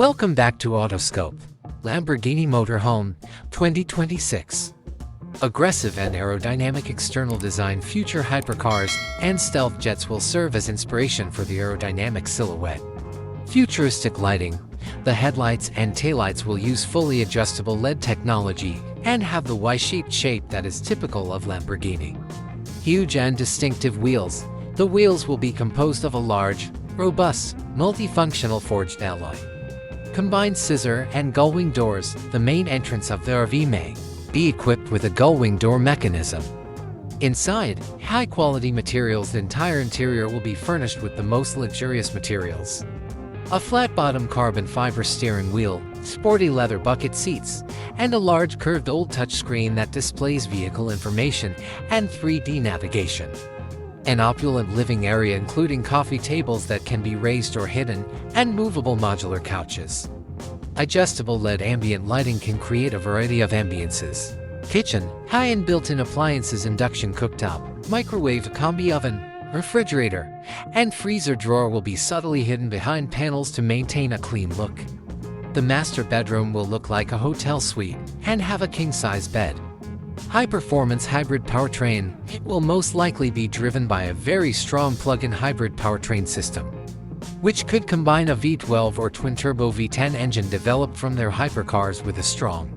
Welcome back to Autoscope. Lamborghini Motorhome 2026. Aggressive and aerodynamic external design, future hypercars and stealth jets will serve as inspiration for the aerodynamic silhouette. Futuristic lighting. The headlights and taillights will use fully adjustable LED technology and have the Y-shaped shape that is typical of Lamborghini. Huge and distinctive wheels. The wheels will be composed of a large, robust, multifunctional forged alloy. Combined scissor and gullwing doors. The main entrance of the RV may be equipped with a gullwing door mechanism. Inside, high-quality materials. The entire interior will be furnished with the most luxurious materials. A flat-bottom carbon fiber steering wheel, sporty leather bucket seats, and a large curved old touchscreen that displays vehicle information and 3D navigation. An opulent living area including coffee tables that can be raised or hidden, and movable modular couches. Adjustable LED ambient lighting can create a variety of ambiances. Kitchen, high-end built-in appliances, induction cooktop, microwave, combi oven, refrigerator, and freezer drawer will be subtly hidden behind panels to maintain a clean look. The master bedroom will look like a hotel suite and have a king-size bed. High-performance hybrid powertrain. It will most likely be driven by a very strong plug-in hybrid powertrain system, which could combine a V12 or twin-turbo V10 engine developed from their hypercars with a strong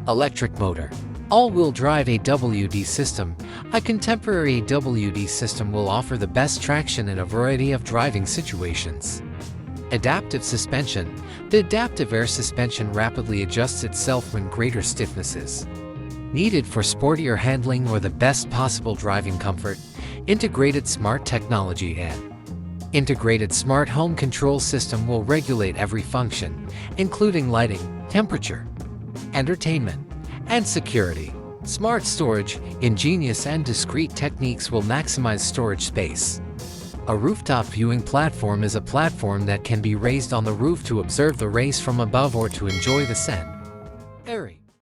electric motor. All-wheel drive AWD system. A contemporary AWD system will offer the best traction in a variety of driving situations. Adaptive suspension. The adaptive air suspension rapidly adjusts itself when greater stiffness is needed for sportier handling or the best possible driving comfort. Integrated smart technology and integrated smart home control system will regulate every function, including lighting, temperature, entertainment, and security. Smart storage. Ingenious and discrete techniques will maximize storage space. A rooftop viewing platform is a platform that can be raised on the roof to observe the race from above or to enjoy the scent. Airy.